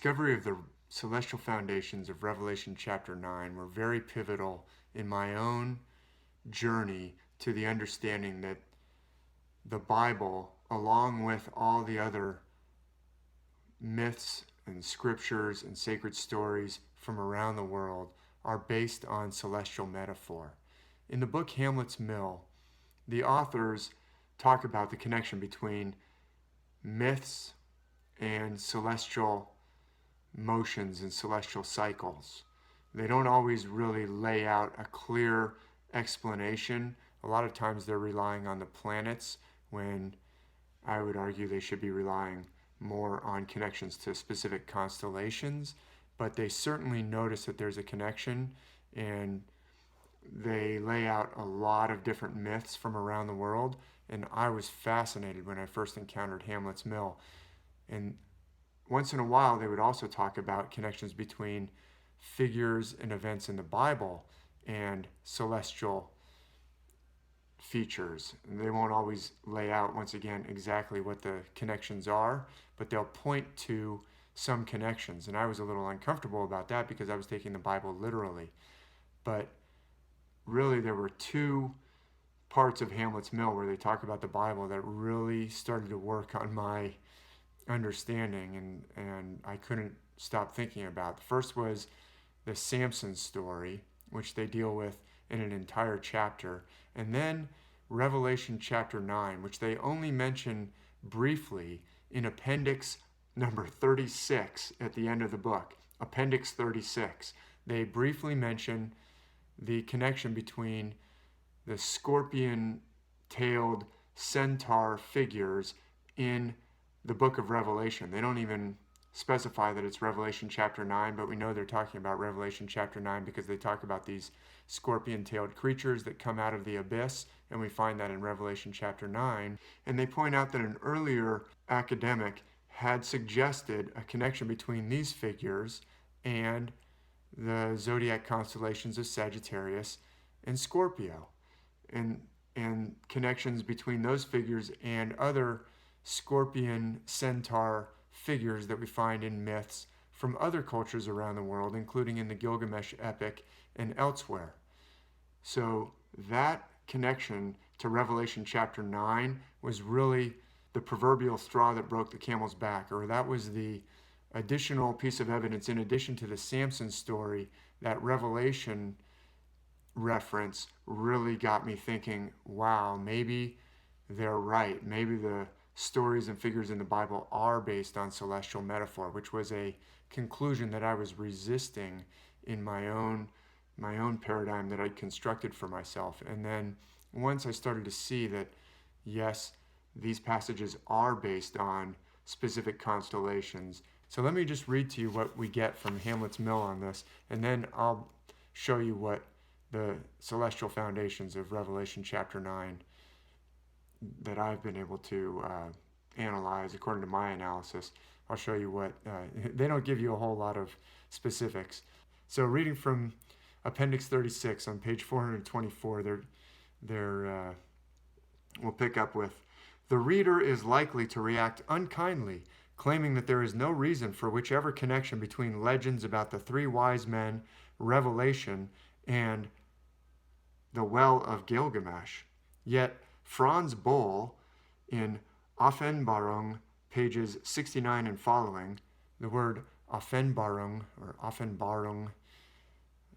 discovery of the celestial foundations of Revelation chapter 9 were very pivotal in my own journey to the understanding that the Bible, along with all the other myths and scriptures and sacred stories from around the world, are based on celestial metaphor. In the book Hamlet's Mill, the authors talk about the connection between myths and celestial motions and celestial cycles. They don't always really lay out a clear explanation. A lot of times they're relying on the planets when I would argue they should be relying more on connections to specific constellations, but they certainly notice that there's a connection, and they lay out a lot of different myths from around the world. And I was fascinated when I first encountered Hamlet's Mill. And once in a while, they would also talk about connections between figures and events in the Bible and celestial features. And they won't always lay out, once again, exactly what the connections are, but they'll point to some connections. And I was a little uncomfortable about that because I was taking the Bible literally. But really, there were two parts of Hamlet's Mill where they talk about the Bible that really started to work on my understanding, and I couldn't stop thinking about. The first was the Samson story, which they deal with in an entire chapter, and then Revelation chapter 9, which they only mention briefly in appendix number 36 at the end of the book. Appendix 36. They briefly mention the connection between the scorpion-tailed centaur figures in the book of Revelation. They don't even specify that it's Revelation chapter 9, but we know they're talking about Revelation chapter 9 because they talk about these scorpion-tailed creatures that come out of the abyss, and we find that in Revelation chapter 9. And they point out that an earlier academic had suggested a connection between these figures and the zodiac constellations of Sagittarius and Scorpio, and connections between those figures and other scorpion centaur figures that we find in myths from other cultures around the world, including in the Gilgamesh epic and elsewhere. So that connection to Revelation chapter 9 was really the proverbial straw that broke the camel's back, or that was the additional piece of evidence in addition to the Samson story. That Revelation reference really got me thinking, wow, maybe they're right. Maybe the stories and figures in the Bible are based on celestial metaphor, which was a conclusion that I was resisting in my own paradigm that I'd constructed for myself. And then once I started to see that, yes, these passages are based on specific constellations. So let me just read to you what we get from Hamlet's Mill on this, and then I'll show you what the celestial foundations of Revelation chapter 9 that I've been able to analyze according to my analysis. I'll show you what, they don't give you a whole lot of specifics. So reading from Appendix 36 on page 424, we'll pick up with, "The reader is likely to react unkindly, claiming that there is no reason for whichever connection between legends about the three wise men, Revelation, and the Well of Gilgamesh. Yet Franz Boll, in Offenbarung, pages 69 and following, the word Offenbarung, or Offenbarung,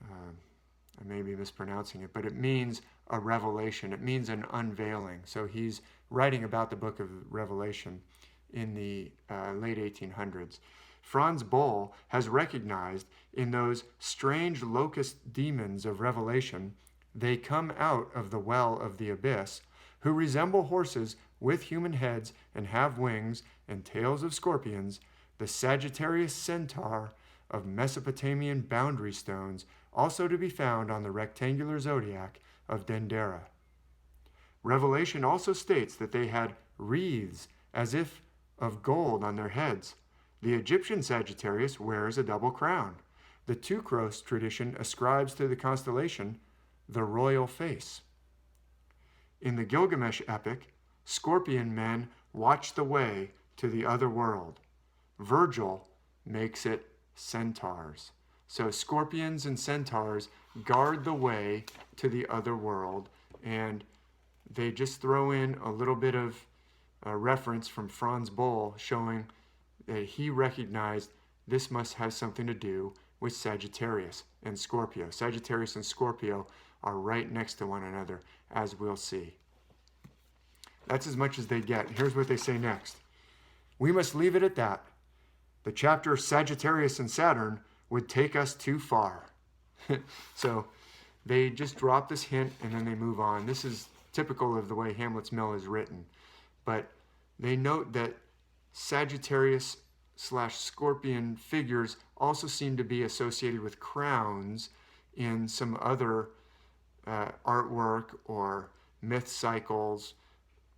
I may be mispronouncing it, but it means a revelation. It means an unveiling. So he's writing about the book of Revelation in the late 1800s. Franz Boll has recognized in those strange locust demons of Revelation, they come out of the well of the abyss, who resemble horses with human heads and have wings and tails of scorpions, the Sagittarius centaur of Mesopotamian boundary stones, also to be found on the rectangular zodiac of Dendera. Revelation also states that they had wreaths as if of gold on their heads. The Egyptian Sagittarius wears a double crown. The Teucros tradition ascribes to the constellation the royal face. In the Gilgamesh epic, scorpion men watch the way to the other world. Virgil makes it centaurs. So scorpions and centaurs guard the way to the other world, and they just throw in a little bit of a reference from Franz Boll showing that he recognized this must have something to do with Sagittarius and Scorpio. Sagittarius and Scorpio are right next to one another, as we'll see. That's as much as they get. Here's what they say next. We must leave it at that. The chapter Sagittarius and Saturn would take us too far. So they just drop this hint and then they move on. This is typical of the way Hamlet's Mill is written. But they note that Sagittarius/Scorpion figures also seem to be associated with crowns in some other artwork or myth cycles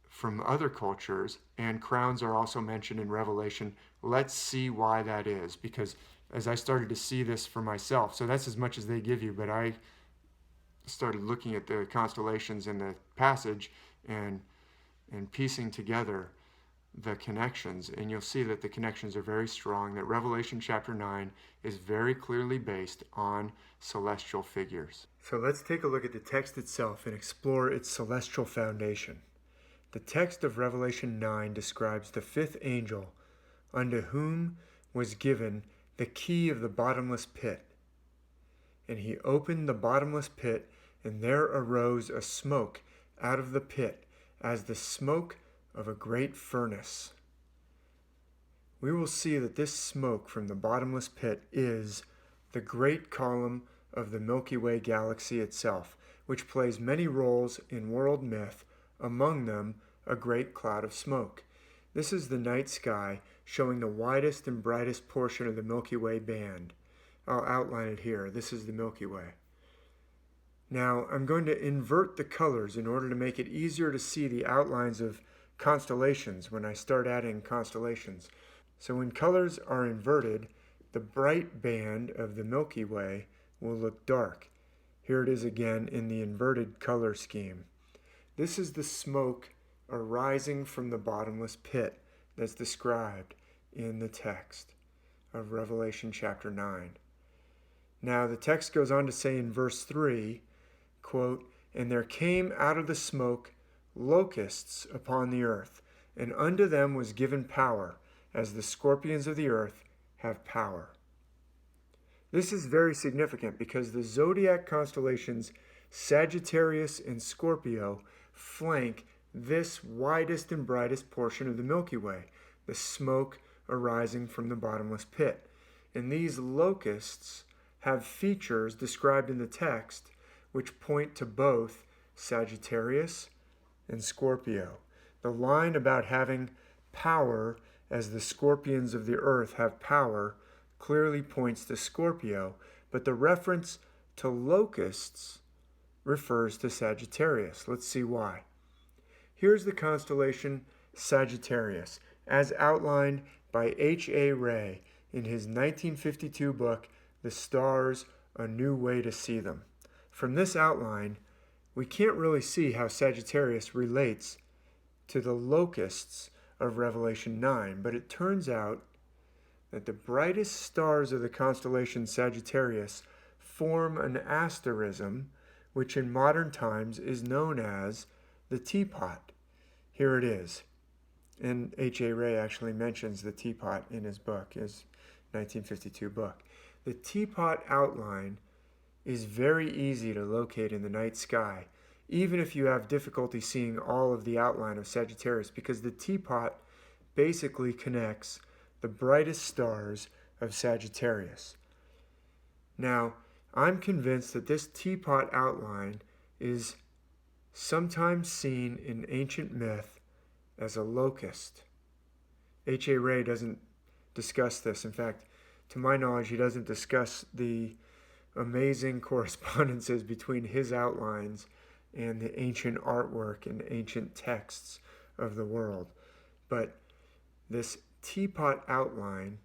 from other cultures, and crowns are also mentioned in Revelation. Let's see why that is, because as I started to see this for myself, so that's as much as they give you, but I started looking at the constellations in the passage and piecing together the connections, and you'll see that the connections are very strong, that Revelation chapter 9 is very clearly based on celestial figures. So let's take a look at the text itself and explore its celestial foundation. The text of Revelation 9 describes the fifth angel, unto whom was given the key of the bottomless pit. And he opened the bottomless pit, and there arose a smoke out of the pit, as the smoke of a great furnace. We will see that this smoke from the bottomless pit is the great column of the Milky Way galaxy itself, which plays many roles in world myth, among them a great cloud of smoke. This is the night sky showing the widest and brightest portion of the Milky Way band. I'll outline it here. This is the Milky Way. Now, I'm going to invert the colors in order to make it easier to see the outlines of constellations when I start adding constellations. So when colors are inverted, the bright band of the Milky Way will look dark. Here it is again in the inverted color scheme. This is the smoke arising from the bottomless pit that's described in the text of Revelation chapter 9. Now the text goes on to say in verse 3, quote, and there came out of the smoke locusts upon the earth, and unto them was given power, as the scorpions of the earth have power. This is very significant because the zodiac constellations Sagittarius and Scorpio flank this widest and brightest portion of the Milky Way, the smoke arising from the bottomless pit. And these locusts have features described in the text which point to both Sagittarius and Scorpio. The line about having power as the scorpions of the earth have power clearly points to Scorpio, but the reference to locusts refers to Sagittarius. Let's see why. Here's the constellation Sagittarius, as outlined by H.A. Rey in his 1952 book, The Stars, A New Way to See Them. From this outline, we can't really see how Sagittarius relates to the locusts of Revelation 9, but it turns out that the brightest stars of the constellation Sagittarius form an asterism, which in modern times is known as the teapot. Here it is. And H.A. Rey actually mentions the teapot in his book, his 1952 book. The teapot outline is very easy to locate in the night sky, even if you have difficulty seeing all of the outline of Sagittarius, because the teapot basically connects the brightest stars of Sagittarius. Now, I'm convinced that this teapot outline is sometimes seen in ancient myth as a locust. H.A. Rey doesn't discuss this. In fact, to my knowledge, he doesn't discuss the amazing correspondences between his outlines and the ancient artwork and ancient texts of the world. But this teapot outline,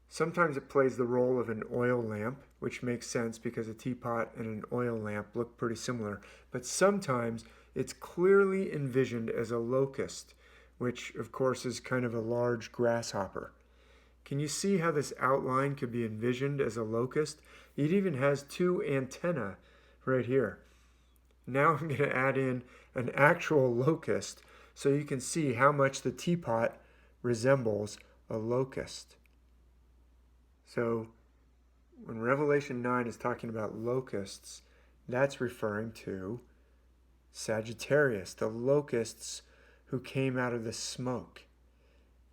sometimes it plays the role of an oil lamp, which makes sense because a teapot and an oil lamp look pretty similar. But sometimes it's clearly envisioned as a locust, which of course is kind of a large grasshopper. Can you see how this outline could be envisioned as a locust? It even has two antennae right here. Now I'm going to add in an actual locust so you can see how much the teapot resembles a locust. So when Revelation 9 is talking about locusts, that's referring to Sagittarius, the locusts who came out of the smoke.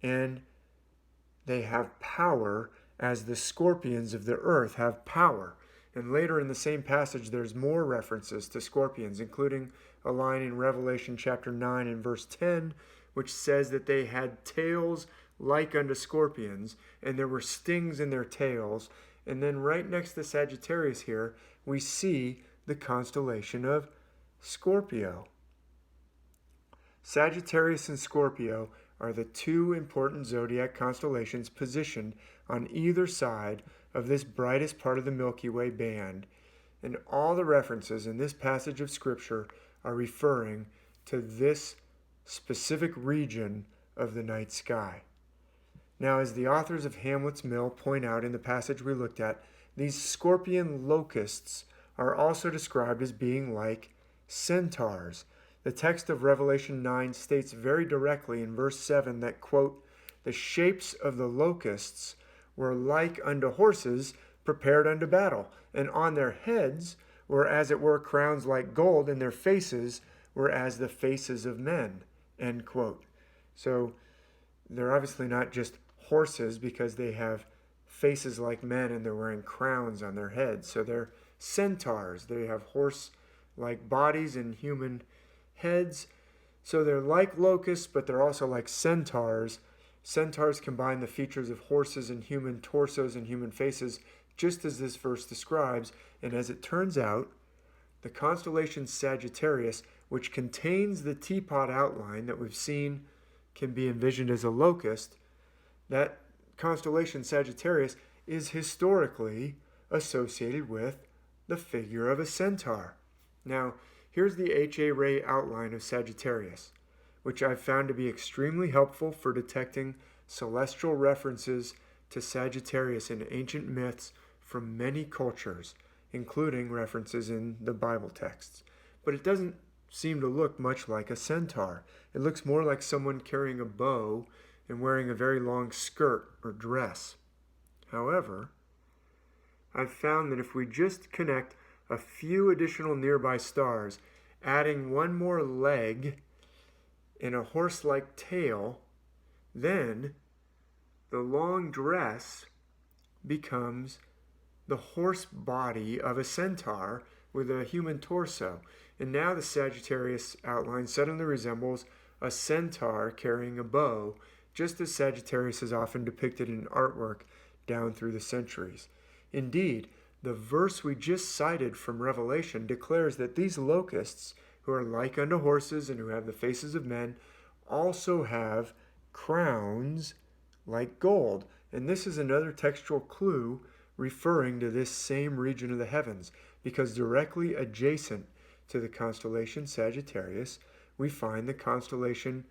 And they have power as the scorpions of the earth have power. And later in the same passage, there's more references to scorpions, including a line in Revelation chapter 9 and verse 10, which says that they had tails like unto scorpions, and there were stings in their tails. And then right next to Sagittarius here, we see the constellation of Scorpio. Sagittarius and Scorpio are the two important zodiac constellations positioned on either side of this brightest part of the Milky Way band, and all the references in this passage of Scripture are referring to this specific region of the night sky. Now, as the authors of Hamlet's Mill point out in the passage we looked at, these scorpion locusts are also described as being like centaurs. The text of Revelation 9 states very directly in verse 7 that, quote, "The shapes of the locusts were like unto horses prepared unto battle, and on their heads were as it were crowns like gold, and their faces were as the faces of men," end quote. So they're obviously not just horses because they have faces like men and they're wearing crowns on their heads. So they're centaurs. They have horse-like bodies and human heads. So they're like locusts, but they're also like centaurs. Centaurs combine the features of horses and human torsos and human faces, just as this verse describes. And as it turns out, the constellation Sagittarius, which contains the teapot outline that we've seen can be envisioned as a locust, that constellation Sagittarius is historically associated with the figure of a centaur. Now, here's the H.A. Ray outline of Sagittarius, which I've found to be extremely helpful for detecting celestial references to Sagittarius in ancient myths from many cultures, including references in the Bible texts. But it doesn't seem to look much like a centaur. It looks more like someone carrying a bow and wearing a very long skirt or dress. However, I've found that if we just connect a few additional nearby stars, adding one more leg and a horse-like tail, then the long dress becomes the horse body of a centaur with a human torso. And now the Sagittarius outline suddenly resembles a centaur carrying a bow, just as Sagittarius is often depicted in artwork down through the centuries. Indeed, the verse we just cited from Revelation declares that these locusts, who are like unto horses and who have the faces of men, also have crowns like gold. And this is another textual clue referring to this same region of the heavens, because directly adjacent to the constellation Sagittarius, we find the constellation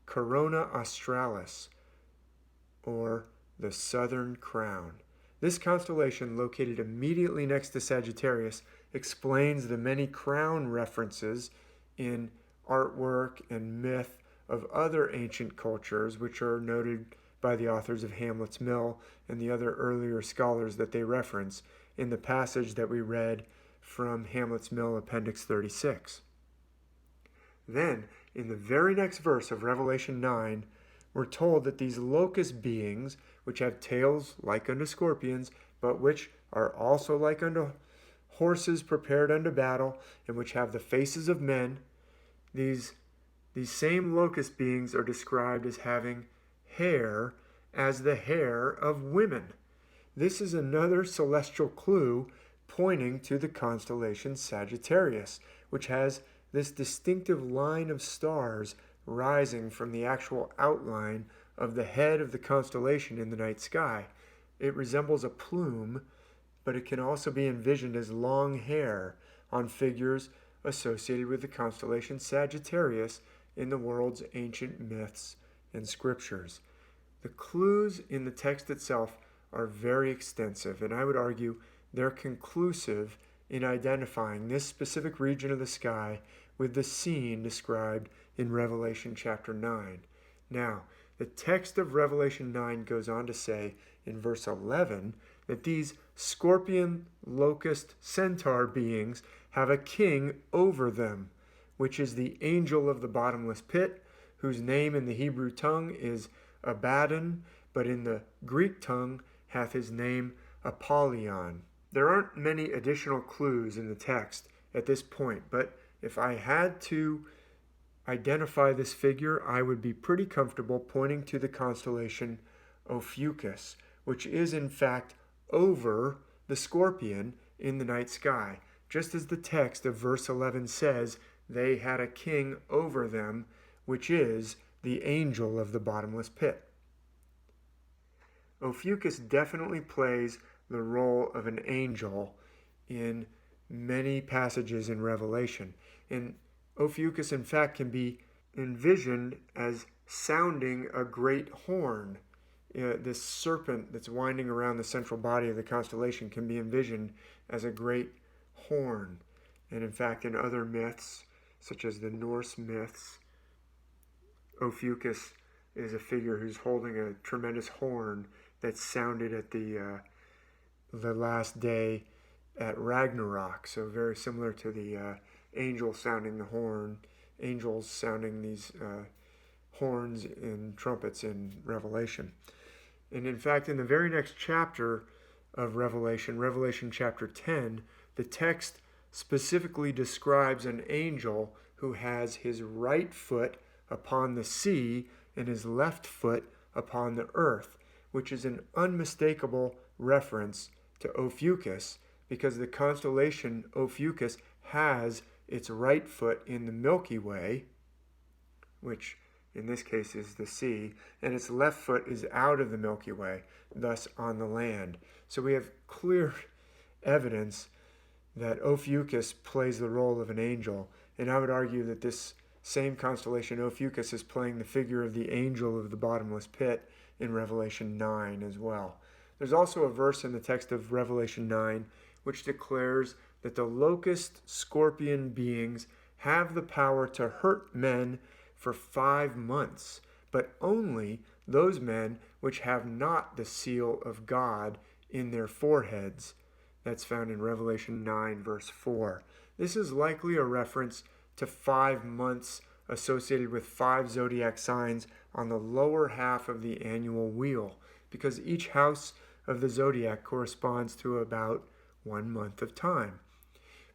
Corona Australis, or the Southern Crown. This constellation, located immediately next to Sagittarius, explains the many crown references in artwork and myth of other ancient cultures, which are noted by the authors of Hamlet's Mill and the other earlier scholars that they reference in the passage that we read from Hamlet's Mill, Appendix 36. Then, in the very next verse of Revelation 9, we're told that these locust beings, which have tails like unto scorpions, but which are also like unto horses prepared unto battle, and which have the faces of men, these same locust beings are described as having hair as the hair of women. This is another celestial clue pointing to the constellation Sagittarius, which has this distinctive line of stars rising from the actual outline of the head of the constellation in the night sky. It resembles a plume, but it can also be envisioned as long hair on figures associated with the constellation Sagittarius in the world's ancient myths and scriptures. The clues in the text itself are very extensive, and I would argue they're conclusive in identifying this specific region of the sky with the scene described in Revelation chapter 9. Now, the text of Revelation 9 goes on to say in verse 11 that these scorpion, locust, centaur beings have a king over them, which is the angel of the bottomless pit, whose name in the Hebrew tongue is Abaddon, but in the Greek tongue hath his name Apollyon. There aren't many additional clues in the text at this point, but if I had to identify this figure, I would be pretty comfortable pointing to the constellation Ophiuchus, which is in fact over the scorpion in the night sky. Just as the text of verse 11 says, they had a king over them, which is the angel of the bottomless pit. Ophiuchus definitely plays the role of an angel in many passages in Revelation. And Ophiuchus, in fact, can be envisioned as sounding a great horn. This serpent that's winding around the central body of the constellation can be envisioned as a great horn. And in fact, in other myths, such as the Norse myths, Ophiuchus is a figure who's holding a tremendous horn that sounded at the last day at Ragnarok. So very similar to the angel sounding the horn, angels sounding these horns and trumpets in Revelation. And in fact, in the very next chapter of Revelation, Revelation chapter 10, the text specifically describes an angel who has his right foot upon the sea and his left foot upon the earth, which is an unmistakable reference to Ophiuchus, because the constellation Ophiuchus has its right foot in the Milky Way, which in this case is the sea, and its left foot is out of the Milky Way, thus on the land. So we have clear evidence that Ophiuchus plays the role of an angel, and I would argue that this same constellation Ophiuchus is playing the figure of the angel of the bottomless pit in Revelation 9 as well. There's also a verse in the text of Revelation 9 which declares that the locust scorpion beings have the power to hurt men for 5 months, but only those men which have not the seal of God in their foreheads. That's found in Revelation 9 verse 4. This is likely a reference to 5 months associated with 5 zodiac signs on the lower half of the annual wheel, because each house of the zodiac corresponds to about 1 month of time.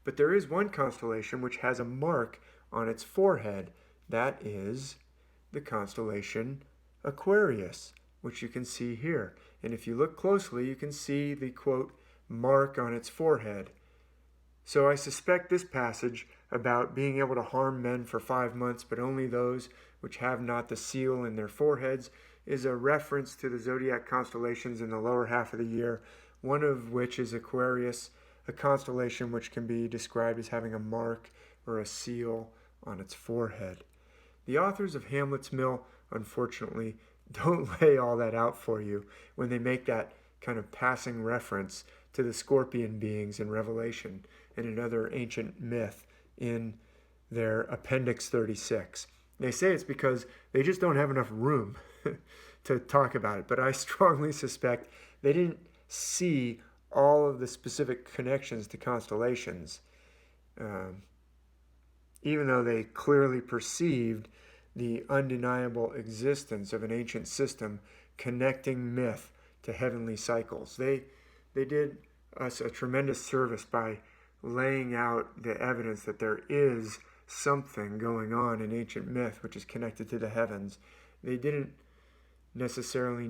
But there is one constellation which has a mark on its forehead. That is the constellation Aquarius, which you can see here. And if you look closely, you can see the, quote, mark on its forehead. So I suspect this passage about being able to harm men for 5 months, but only those which have not the seal in their foreheads, is a reference to the zodiac constellations in the lower half of the year, one of which is Aquarius, a constellation which can be described as having a mark or a seal on its forehead. The authors of Hamlet's Mill, unfortunately, don't lay all that out for you when they make that kind of passing reference to the scorpion beings in Revelation and another ancient myth in their Appendix 36. They say it's because they just don't have enough room to talk about it, but I strongly suspect they didn't see all of the specific connections to constellations, even though they clearly perceived the undeniable existence of an ancient system connecting myth to heavenly cycles. They did us a tremendous service by laying out the evidence that there is something going on in ancient myth which is connected to the heavens. They didn't necessarily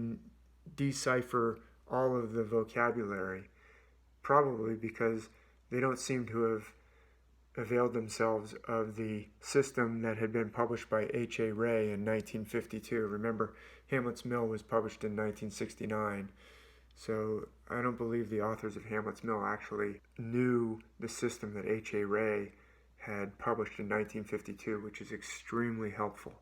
decipher all of the vocabulary, probably because they don't seem to have availed themselves of the system that had been published by H.A. Ray in 1952. Remember, Hamlet's Mill was published in 1969. So I don't believe the authors of Hamlet's Mill actually knew the system that H.A. Ray had published in 1952, which is extremely helpful.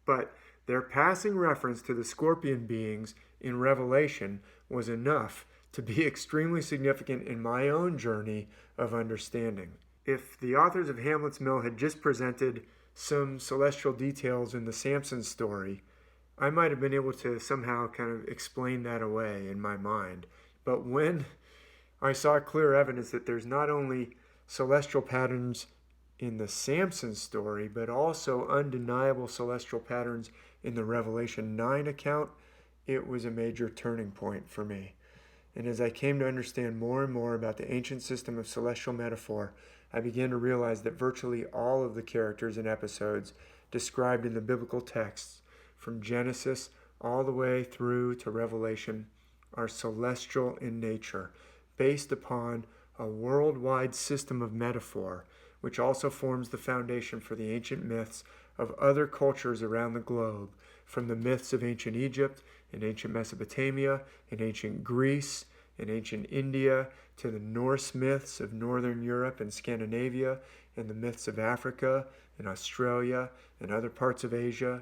But Their passing reference to the scorpion beings in Revelation was enough to be extremely significant in my own journey of understanding. If the authors of Hamlet's Mill had just presented some celestial details in the Samson story, I might have been able to somehow kind of explain that away in my mind. But when I saw clear evidence that there's not only celestial patterns in the Samson story, but also undeniable celestial patterns in the Revelation 9 account, it was a major turning point for me. And as I came to understand more and more about the ancient system of celestial metaphor, I began to realize that virtually all of the characters and episodes described in the biblical texts, from Genesis all the way through to Revelation, are celestial in nature, based upon a worldwide system of metaphor, which also forms the foundation for the ancient myths of other cultures around the globe, from the myths of ancient Egypt and ancient Mesopotamia and ancient Greece and ancient India to the Norse myths of Northern Europe and Scandinavia and the myths of Africa and Australia and other parts of Asia,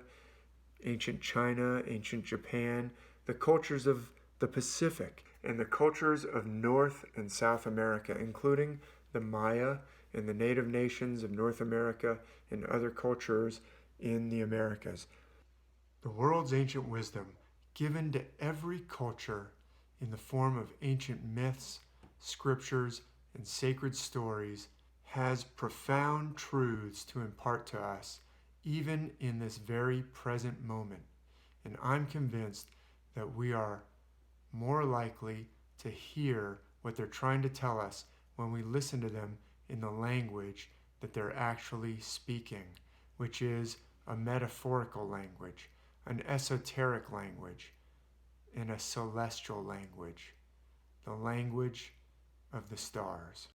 ancient China, ancient Japan, the cultures of the Pacific, and the cultures of North and South America, including the Maya and the native nations of North America and other cultures in the Americas. The world's ancient wisdom, given to every culture in the form of ancient myths, scriptures, and sacred stories, has profound truths to impart to us, even in this very present moment. And I'm convinced that we are more likely to hear what they're trying to tell us when we listen to them in the language that they're actually speaking, which is a metaphorical language, an esoteric language, and a celestial language, the language of the stars.